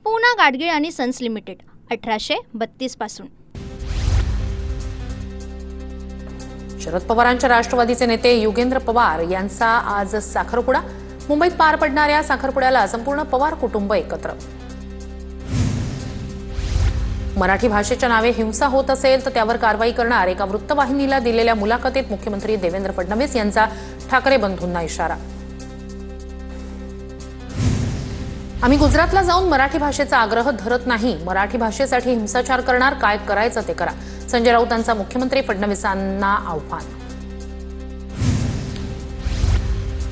पूना गाडगीळ आणि sons limited 1832 पासून। शरद पवारांच्या राष्ट्रवादीचे नेते युगेंद्र पवार यांचा आज साखरपुडा। मुंबईत पार पडणाऱ्या साखरपुड्याला संपूर्ण पवार कुटुंब एकत्र। मराठी भाषेच्या नावे हिंसा होत असेल तर त्यावर कारवाई करणार, एका वृत्तवाहिनीला दिलेल्या मुलाखतीत मुख्यमंत्री देवेंद्र फडणवीस यांचा ठाकरे बंधूंना इशारा। आम्ही गुजरातला जाऊन मराठी भाषेचा आग्रह धरत नाही, मराठी भाषेसाठी हिंसाचार करणार, काय करायचं ते करा, संजय राऊतांचा मुख्यमंत्री फडणवीसांना आव्हान।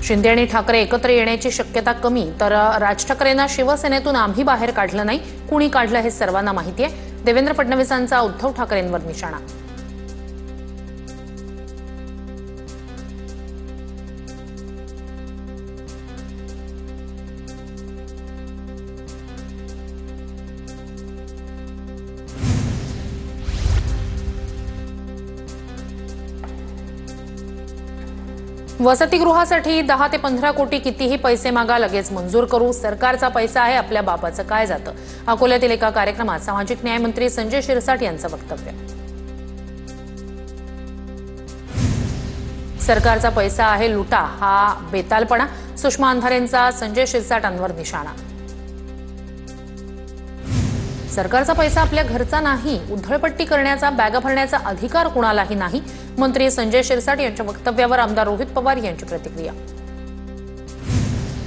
शिंदे आणि ठाकरे एकत्र येण्याची शक्यता कमी, तर राज ठाकरेंना शिवसेनेतून आम्ही बाहेर काढलं नाही, कुणी काढलं हे सर्वांना माहिती आहे, देवेंद्र फडणवीसांचा उद्धव ठाकरेंवर निशाणा। वसतिगृहासाठी 10 ते 15 कोटी कितीही पैसे मागा, लगेच मंजूर करू, सरकारचा पैसा आहे, आपल्या बापाचं काय जातं। अकोल्यातील एका कार्यक्रमात सामाजिक न्याय मंत्री संजय शिरसाट यांचं वक्तव्य। सरकारचा पैसा आहे, लुटा, हा बेतालपणा, सुषमा अंधारेंचा संजय शिरसाटांवर निशाणा। सरकारचा पैसा आपल्या घरचा नाही, उधळपट्टी करण्याचा, बॅगा भरण्याचा अधिकार कुणालाही नाही, मंत्री संजय शिरसाट यांच्या वक्तव्यावर आमदार रोहित पवार यांची प्रतिक्रिया।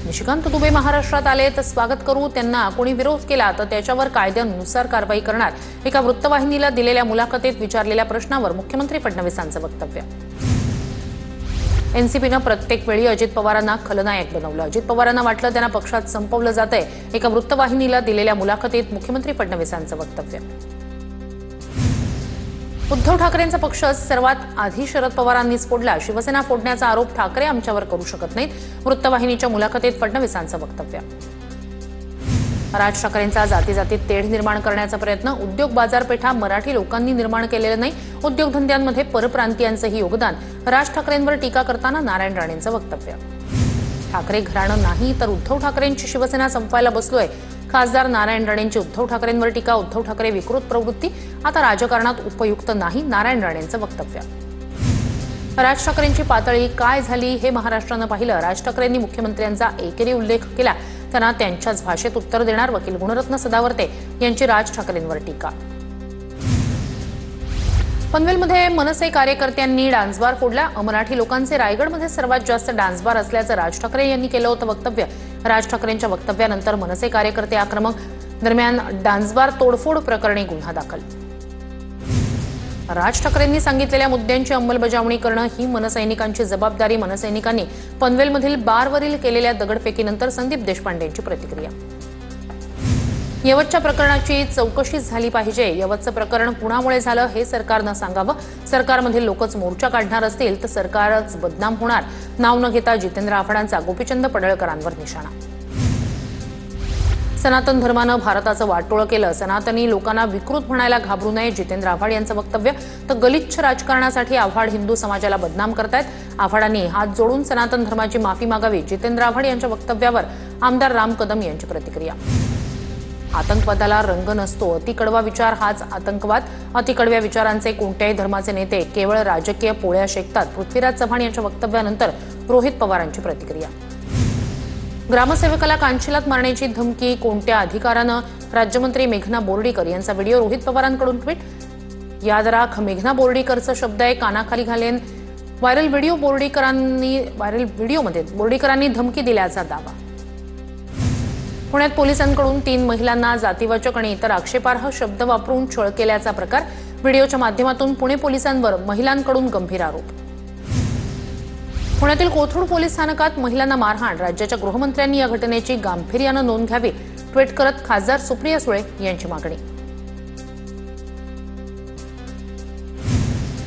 निशिकांत दुबे महाराष्ट्रात आले तर स्वागत करू, त्यांना कोणी विरोध केला तर त्याच्यावर कायद्यानुसार कारवाई करणार, एका वृत्तवाहिनीला दिलेल्या मुलाखतीत विचारलेल्या प्रश्नावर मुख्यमंत्री फडणवीसांचं वक्तव्य। एनसीपीनं प्रत्येक वेळी अजित पवारांना खलनायक बनवलं, अजित पवारांना वाटलं त्यांना पक्षात संपवलं जातंय, एका वृत्तवाहिनीला दिलेल्या मुलाखतीत मुख्यमंत्री फडणवीसांचं वक्तव्य। उद्धव ठाकरेंचा पक्ष सर्वात आधी शरद पवारांनीच फोडला, शिवसेना फोडण्याचा आरोप ठाकरे आमच्यावर करू शकत नाहीत, वृत्तवाहिनीच्या मुलाखतीत फडणवीसांचं वक्तव्य। राज ठाकरेंचा जातीजातीत तेढ निर्माण करण्याचा प्रयत्न, उद्योग बाजारपेठा मराठी लोकांनी निर्माण केलेलं नाही, उद्योगधंद्यांमध्ये परप्रांतीयांचंही योगदान, राज ठाकरेंवर टीका करताना नारायण राणेंचं वक्तव्य। ठाकरे घराणं नाही तर उद्धव ठाकरेंची शिवसेना संपवायला बसलोय, खासदार नारायण राणेंची उद्धव ठाकरेंवर टीका, उद्धव ठाकरे विकृत प्रवृत्ती आता राजकारणात उपयुक्त नाही, नारायण राणेंचं वक्तव्य। राज ठाकरेंची पातळी काय झाली हे महाराष्ट्रानं पाहिलं, राज ठाकरेंनी मुख्यमंत्र्यांचा एकेरी उल्लेख केला, त्यांना त्यांच्याच भाषेत उत्तर देणार, वकील गुणरत्न सदावर्ते यांची राज ठाकरेंवर टीका। पनवेलमध्ये मनसे कार्यकर्त्यांनी डान्सबार फोडला, अमराठी लोकांचे रायगडमध्ये सर्वात जास्त डान्सबार असल्याचं राज ठाकरे यांनी केलं होतं वक्तव्य। राज ठाकरेंच्या वक्तव्यानंतर मनसे कार्यकर्ते आक्रमक, दरम्यान डान्सबार तोडफोड प्रकरणी गुन्हा दाखल। राज ठाकरेंनी सांगितलेल्या मुद्द्यांची अंमलबजावणी करणं ही मनसैनिकांची जबाबदारी, मनसैनिकांनी पनवेलमधील बारवरील केलेल्या दगडफेकीनंतर संदीप देशपांडेंची प्रतिक्रिया। यवतच्या प्रकरणाची चौकशी झाली पाहिजे, यवतचं प्रकरण कुणामुळे झालं हे सरकारनं सांगावं, सरकारमधील लोकच मोर्चा काढणार असतील तर सरकारच बदनाम होणार, नाव न घेता जितेंद्र आव्हाडांचा गोपीचंद पडळकरांवर निशाणा। सनातन धर्मानं भारताचं वाटोळं केलं, सनातनी लोकांना विकृत म्हणायला घाबरू नये, जितेंद्र आव्हाड यांचं वक्तव्य। तर गलिच्छ राजकारणासाठी आव्हाड हिंदू समाजाला बदनाम करतायत, आव्हाडांनी हात जोडून सनातन धर्माची माफी मागावी, जितेंद्र आव्हाड यांच्या वक्तव्यावर आमदार राम कदम यांची प्रतिक्रिया। आतंकवादाला रंग नसतो, अतिकडवा विचार हाच आतंकवाद, अतिकडव्या विचारांचे कोणत्याही धर्माचे नेते केवळ राजकीय पोळ्या शेकतात, पृथ्वीराज चव्हाण यांच्या वक्तव्यानंतर रोहित पवारांची प्रतिक्रिया। ग्रामसेवकाला कांचिलात मारण्याची धमकी कोणत्या अधिकारानं, राज्यमंत्री मेघना बोर्डीकर यांचा व्हिडिओ रोहित पवारांकडून ट्विट। याद राख, मेघना बोर्डीकरचा शब्द आहे, कानाखाली घालेन, व्हायरल व्हिडिओमध्ये बोर्डीकरांनी धमकी दिल्याचा दावा। पुण्यात पोलिसांकडून 3 महिलांना जातीवाचक आणि इतर आक्षेपार्ह शब्द वापरून छळ केल्याचा प्रकार, व्हिडिओच्या माध्यमातून पुणे पोलिसांवर महिलांकडून गंभीर आरोप। पुण्यातील कोथरूड पोलीस स्थानकात महिलांना मारहाण, राज्याच्या गृहमंत्र्यांनी या घटनेची गांभीर्यानं नोंद घ्यावी, ट्विट करत खासदार सुप्रिया सुळे यांची मागणी।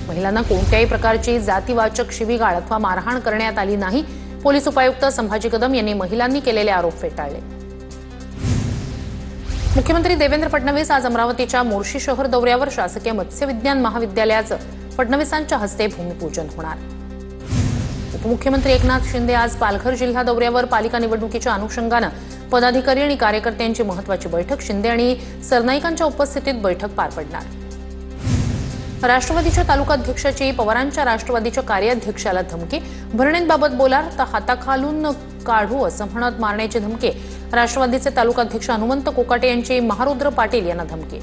महिलांना कोणत्याही प्रकारची जातीवाचक शिवीगाळ अथवा मारहाण करण्यात आली नाही, पोलीस उपायुक्त संभाजी कदम यांनी महिलांनी केलेले आरोप फेटाळले। मुख्यमंत्री देवेंद्र फडणवीस आज अमरावतीच्या मोर्शी शहर दौऱ्यावर, शासकीय मत्स्य विज्ञान महाविद्यालयाचं फडणवीसांच्या हस्ते भूमिपूजन होणार। उपमुख्यमंत्री एकनाथ शिंदे आज पालघर जिल्हा दौऱ्यावर. पालिका निवडणुकीच्या अनुषंगानं पदाधिकारी आणि कार्यकर्त्यांची महत्त्वाची बैठक. शिंदे आणि सरनाईकांच्या उपस्थितीत बैठक पार पडणार. राष्ट्रवादीच्या तालुकाध्यक्षाची पवारांच्या राष्ट्रवादीच्या कार्याध्यक्षाला धमकी. भरणेंबाबत बोलाल तर हाताखालून काढू असं म्हणत मारण्याची धमकी. राष्ट्रवादीचे तालुकाध्यक्ष हनुमंत कोकाटे यांची महारुद्र पाटील यांना धमकी.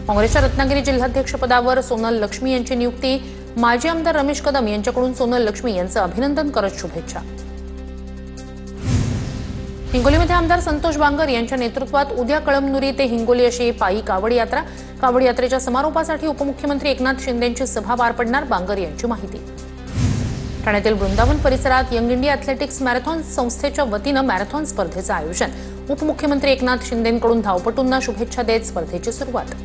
काँग्रेसच्या रत्नागिरी जिल्हाध्यक्षपदावर सोनल लक्ष्मी यांची नियुक्ती. माजी आमदार रमेश कदम यांच्याकडून सोनल लक्ष्मी यांचं अभिनंदन करत शुभेच्छा. हिंगोलीमध्ये आमदार संतोष बांगर यांच्या नेतृत्वात उद्या कळमनुरी ते हिंगोली अशी पायी कावड यात्रा. कावड यात्रेच्या समारोपासाठी उपमुख्यमंत्री एकनाथ शिंदेंची सभा पार पडणार. बांगर यांची माहिती. ठाण्यातील वृंदावन परिसरात यंग इंडिया अॅथलेटिक्स मॅरेथॉन संस्थेच्या वतीनं मॅरेथॉन स्पर्धेचं आयोजन. उपमुख्यमंत्री एकनाथ शिंदेंकडून धावपटूंना शुभेच्छा देत स्पर्धेची सुरुवात.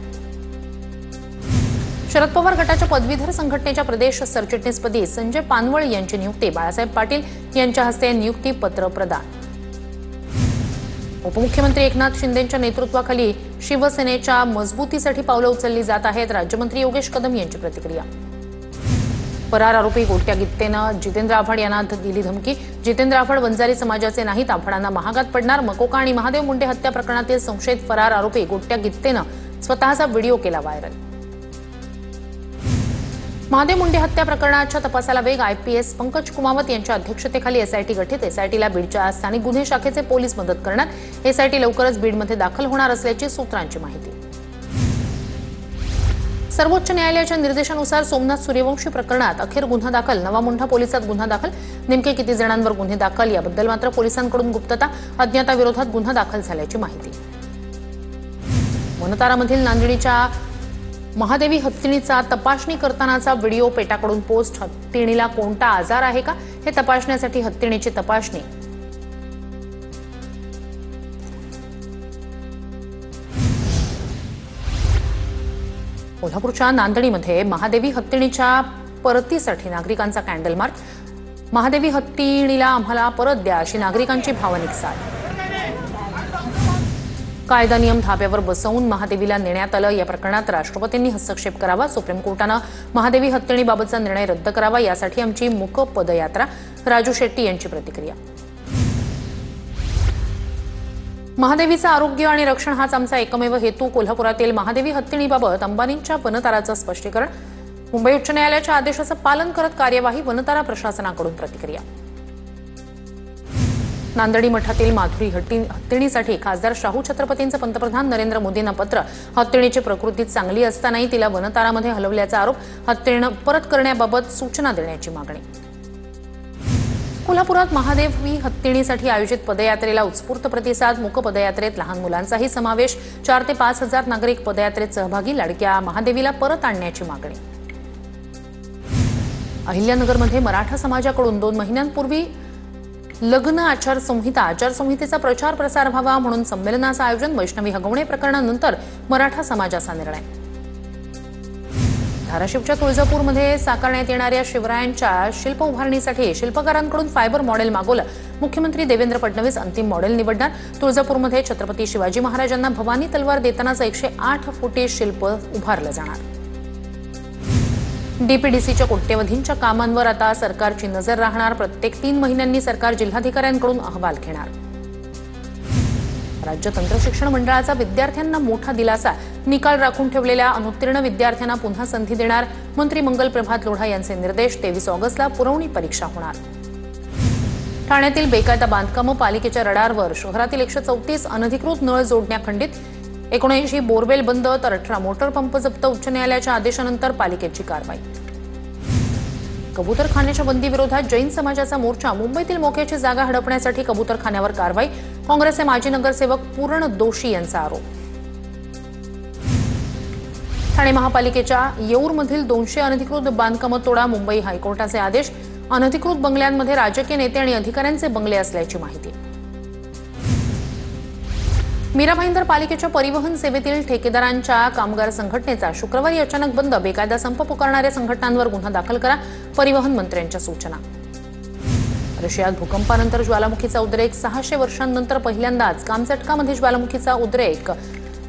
शरद पवार गटाच्या पदवीधर संघटनेच्या प्रदेश सरचिटणीसपदी संजय पानवळ यांची नियुक्ती. बाळासाहेब पाटील यांच्या हस्ते नियुक्ती पत्र प्रदान. उपमुख्यमंत्री एकनाथ शिंदेंच्या नेतृत्वाखाली शिवसेनेच्या मजबूतीसाठी पावलं उचलली जात आहेत. राज्यमंत्री योगेश कदम यांची प्रतिक्रिया. फरार आरोपी गोट्या गित्तेनं जितेंद्र आव्हाड यांना दिली धमकी. जितेंद्र आव्हाड वंजारी समाजाचे नाहीत, आव्हाडांना महागात पडणार. मकोका आणि महादेव मुंडे हत्या प्रकरणातील संशयित फरार आरोपी गोट्या गित्तेनं स्वतःचा व्हिडिओ केला व्हायरल. महादेव मुंडे हत्या प्रकरणाच्या तपासाला वेग. आयपीएस पंकज कुमावत यांच्या अध्यक्षतेखाली एसआयटी गठीत. एसआयटीला बीडच्या स्थानिक गुन्हे शाखेचे पोलीस मदत करणार. एसआयटी लवकरच बीडमध्ये दाखल होणार असल्याची सूत्रांची माहिती. सर्वोच्च न्यायालयाच्या निर्देशानुसार सोमनाथ सूर्यवंशी प्रकरणात अखेर गुन्हा दाखल. नवा मुंढा पोलिसात गुन्हा दाखल. नेमके किती जणांवर गुन्हे दाखल याबद्दल मात्र पोलिसांकडून गुप्तता. अज्ञाताविरोधात गुन्हा दाखल झाल्याची माहिती. वनतारामधील नांदणीच्या महादेवी हत्तीणीचा तपासणी करतानाचा व्हिडिओ पेटाकडून पोस्ट. हत्तीणीला कोणता आजार आहे का हे तपासण्यासाठी हत्तीणीची तपासणी. कोल्हापूरच्या नांदणीमध्ये महादेवी हत्तीणीच्या परतीसाठी नागरिकांचा कॅन्डल मार्च. महादेवी हत्तीणीला आम्हाला परत द्या अशी नागरिकांची भावनिक साद. कायदा नियम धाब्यावर बसवून महादेवीला नेण्यात आलं. या प्रकरणात राष्ट्रपतींनी हस्तक्षेप करावा. सुप्रीम कोर्टानं महादेवी हत्तीणीबाबतचा निर्णय रद्द करावा यासाठी आमची मूक पदयात्रा. राजू शेट्टी यांची प्रतिक्रिया. महादेवीचं आरोग्य आणि रक्षण हाच आमचा एकमेव हेतू. कोल्हापुरातील महादेवी हत्तीणीबाबत अंबानींच्या वनताराचं स्पष्टीकरण. मुंबई उच्च न्यायालयाच्या आदेशाचं पालन करत कार्यवाही. वनतारा प्रशासनाकडून प्रतिक्रिया. नांदणी मठातील माधुरी हत्तीणीसाठी खासदार शाहू छत्रपतींचं पंतप्रधान नरेंद्र मोदींना पत्र. हत्तीणीची प्रकृती चांगली असतानाही तिला वनतारामध्ये हलवल्याचा आरोप. हत्तीण परत करण्याबाबत सूचना देण्याची मागणी. कोल्हापुरात महादेवी हत्तीणीसाठी आयोजित पदयात्रेला उत्स्फूर्त प्रतिसाद. मूक पदयात्रेत लहान मुलांचाही समावेश. 4 ते 5 हजार नागरिक पदयात्रेत सहभागी. लाडक्या महादेवीला परत आणण्याची मागणी. अहिल्यानगरमध्ये मराठा समाजाकडून 2 महिन्यांपूर्वी लग्न आचारसंहितेचा प्रचार प्रसार व्हावा म्हणून संमेलनाचं आयोजन. वैष्णवी हगवणे प्रकरणानंतर मराठा समाजाचा निर्णय. धाराशिवच्या तुळजापूरमध्ये साकारण्यात येणाऱ्या शिवरायांच्या शिल्प उभारणीसाठी शिल्पकारांकडून फायबर मॉडेल मागवलं. मुख्यमंत्री देवेंद्र फडणवीस अंतिम मॉडेल निवडणार. तुळजापूरमध्ये छत्रपती शिवाजी महाराजांना भवानी तलवार देतानाचं 108 फुटी शिल्प उभारलं जाणार. डीपीडीसीच्या कोट्यवधींच्या कामांवर आता सरकारची नजर राहणार. प्रत्येक 3 महिन्यांनी सरकार जिल्हाधिकाऱ्यांकडून अहवाल घेणार. राज्य तंत्रशिक्षण मंडळाचा विद्यार्थ्यांना मोठा दिलासा. निकाल राखून ठेवलेल्या अनुत्तीर्ण विद्यार्थ्यांना पुन्हा संधी देणार. मंत्री मंगल प्रभात लोढा यांचे निर्देश. 23 ऑगस्टला पुरवणी परीक्षा होणार. ठाण्यातील बेकायदा बांधकामं. पालिकेच्या रडारवर. शहरातील 134 अनधिकृत नळ जोडण्या खंडित. 79 बोरवेल बंद तर 18 मोटर पंप जप्त. उच्च न्यायालयाच्या आदेशानंतर पालिकेची कारवाई. कबूतरखान्याच्या बंदीविरोधात जैन समाजाचा मोर्चा. मुंबईतील मोक्याची जागा हडपण्यासाठी कबूतरखान्यावर कारवाई. काँग्रेसचे माजी नगरसेवक पूर्ण दोशी यांचा आरोप. ठाणे महापालिकेच्या येऊरमधील 200 अनधिकृत बांधकामं तोडा. मुंबई हायकोर्टाचे आदेश. अनधिकृत बंगल्यांमध्ये राजकीय नेते आणि अधिकाऱ्यांचे बंगले असल्याची माहिती. मीरा भाईंदर पालिकेच्या परिवहन सेवेतील ठेकेदारांच्या कामगार संघटनेचा शुक्रवारी अचानक बंद. बेकायदा संप पुकारणाऱ्या संघटनांवर गुन्हा दाखल करा. परिवहन मंत्र्यांच्या सूचना. रशियात भूकंपानंतर ज्वालामुखीचा उद्रेक. 600 वर्षांनंतर पहिल्यांदाच कामचटकामध्ये ज्वालामुखीचा उद्रेक.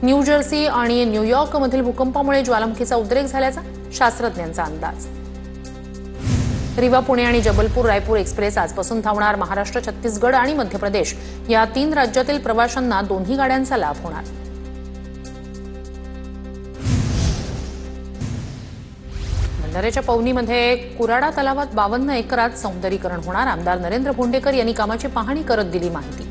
न्यूजर्सी आणि न्यूयॉर्कमधील भूकंपामुळे ज्वालामुखीचा उद्रेक झाल्याचा शास्त्रज्ञांचा अंदाज. रीवा पुणे आणि जबलपूर रायपूर एक्सप्रेस आजपासून धावणार। महाराष्ट्र, छत्तीसगड आणि मध्य प्रदेश या 3 राज्यातील प्रवाशांना दोन्ही गाड्यांचा लाभ होणार। भंडाऱ्याच्या पवनीमध्ये कुराडा तलावात 52 एकरात सौंदर्यीकरण होणार। आमदार नरेंद्र भोंडेकर यांनी कामाची पाहणी करत दिली माहिती।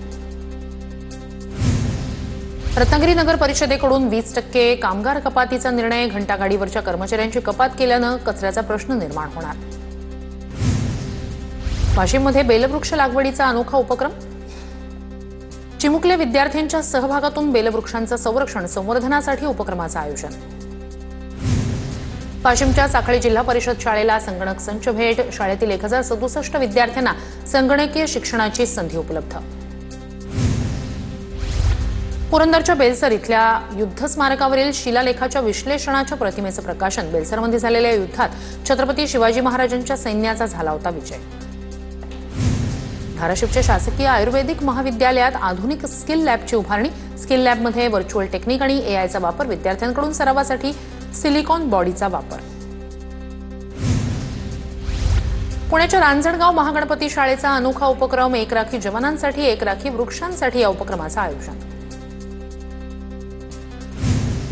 रत्नागिरी नगर परिषदेकडून 20% कामगार कपातीचा निर्णय। घंटागाडीवरच्या कर्मचाऱ्यांची कपात केल्यानं कचऱ्याचा प्रश्न निर्माण होणार। वाशिममध्ये बेलवृक्ष लागवडीचा अनोखा उपक्रम। चिमुकल्या विद्यार्थ्यांच्या सहभागातून बेलवृक्षांचं संरक्षण संवर्धनासाठी उपक्रमाचं आयोजन। वाशिमच्या साखळी जिल्हा परिषद शाळेला संगणक संच भेट। शाळेतील 1067 विद्यार्थ्यांना संगणकीय शिक्षणाची संधी उपलब्ध। पुरंदरच्या बेलसर इथल्या युद्ध स्मारकावरील शिलालेखाच्या विश्लेषणाच्या प्रतिमेचं प्रकाशन। बेलसरमध्ये झालेल्या युद्धात छत्रपती शिवाजी महाराजांच्या सैन्याचा झाला होता विजय। धाराशिवच्या शासकीय आयुर्वेदिक महाविद्यालयात आधुनिक स्किल लॅबची उभारणी। स्किल लॅबमध्ये व्हर्च्युअल टेक्निक आणि एआयचा वापर। विद्यार्थ्यांकडून सरावासाठी सिलिकॉन बॉडीचा वापर। पुण्याच्या रांजणगाव महागणपती शाळेचा अनोखा उपक्रम। 1 राखी जवानांसाठी 1 राखी वृक्षांसाठी या उपक्रमाचं आयोजन।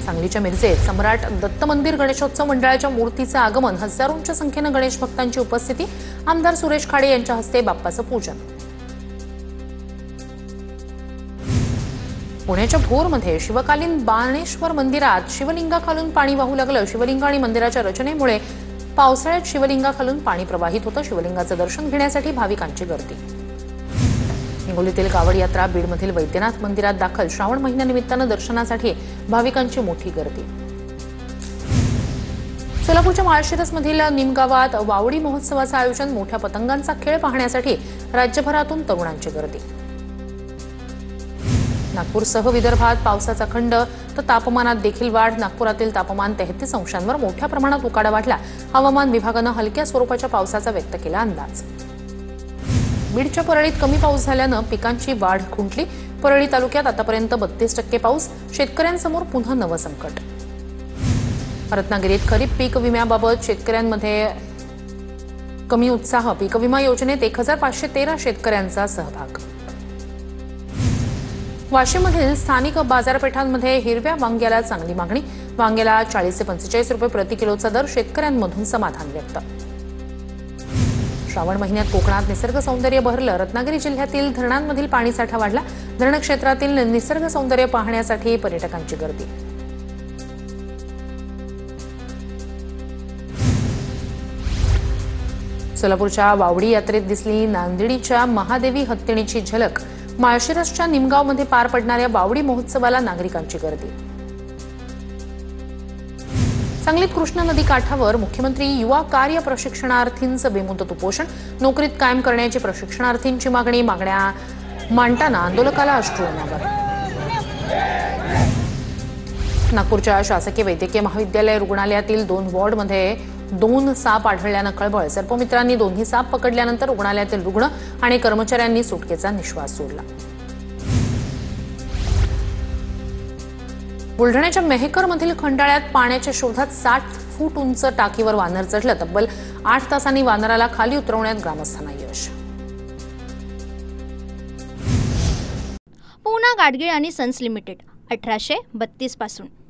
सांगलीच्या मिरजेत सम्राट दत्त मंदिर गणेशोत्सव मंडळाच्या मूर्तीचं आगमन। हजारोंच्या संख्येनं गणेश भक्तांची उपस्थिती। आमदार सुरेश खाडे यांच्या हस्ते बाप्पाचं पूजन। पुण्याच्या भोरमध्ये शिवकालीन बाणेश्वर मंदिरात शिवलिंगाखालून पाणी वाहू लागलं। शिवलिंग आणि मंदिराच्या रचनेमुळे पावसाळ्यात शिवलिंगाखालून पाणी प्रवाहित होतं। शिवलिंगाचं दर्शन घेण्यासाठी भाविकांची गर्दी। हिंगोलीतील कावड यात्रा। बीडमधील वैद्यनाथ मंदिरात दाखल। श्रावण महिन्यानिमित्तानं दर्शनासाठी भाविकांची मोठी गर्दी। सोलापूरच्या माळशिरसमधील निमगावात वावडी महोत्सवाचं आयोजन। मोठ्या पतंगांचा खेळ पाहण्यासाठी राज्यभरातून तरुणांची गर्दी। नागपूरसह विदर्भात पावसाचा खंड तर तापमानात देखील वाढ। नागपुरातील तापमान 33 अंशांवर मोठ्या प्रमाणात उकाडा वाढला। हवामान विभागानं हलक्या स्वरूपाच्या पावसाचा व्यक्त केला अंदाज। बीडच्या परळीत कमी पाऊस झाल्यानं पिकांची वाढ खुंटली। परळी तालुक्यात आतापर्यंत 32% पाऊस। शेतकऱ्यांसमोर पुन्हा नवं संकट। रत्नागिरीत खरीप पीक विम्याबाबत शेतकऱ्यांमध्ये कमी उत्साह। पीक विमा योजनेत 1513 शेतकऱ्यांचा सहभाग। वाशिममधील स्थानिक बाजारपेठांमध्ये हिरव्या वांग्याला चांगली मागणी। वांग्याला 40 ते 45 रुपये प्रति किलोचा दर। शेतकऱ्यांमधून समाधान व्यक्त। श्रावण महिन्यात कोकणात निसर्ग सौंदर्य बहरलं। रत्नागिरी जिल्ह्यातील धरणांमधील पाणीसाठा वाढला। धरण क्षेत्रातील निसर्ग सौंदर्य पाहण्यासाठी पर्यटकांची गर्दी। सोलापूरच्या वावडी यात्रेत दिसली नांदेडीच्या महादेवी हत्तीणीची झलक। माळशिरसच्या निमगावमध्ये पार पडणाऱ्या वावडी महोत्सवाला नागरिकांची गर्दी। सांगलीत कृष्णा नदी काठावर मुख्यमंत्री युवा कार्य प्रशिक्षणार्थींचं बेमुदत उपोषण। नोकरीत कायम करण्याची प्रशिक्षणार्थींची मागणी। मागण्या मांडताना आंदोलकाला अश्रू अनावर। नागपूरच्या शासकीय वैद्यकीय महाविद्यालय रुग्णालयातील 2 वॉर्डमध्ये 2 साप आढळल्यानं कळबळ। सर्पमित्रांनी दोन्ही साप पकडल्यानंतर रुग्णालयातील रुग्ण आणि कर्मचाऱ्यांनी सुटकेचा निश्वास सोडला। बुलढाण्याच्या मेहकरमधील खंडाळ्यात पाण्याच्या शोधात 60 फूट उंच टाकीवर वानर चढलं। तब्बल 8 तासांनी वानराला खाली उतरवण्यात ग्रामस्थांना यश। पूना गाडगीळ आणि सन्स लिमिटेड 1832 पासून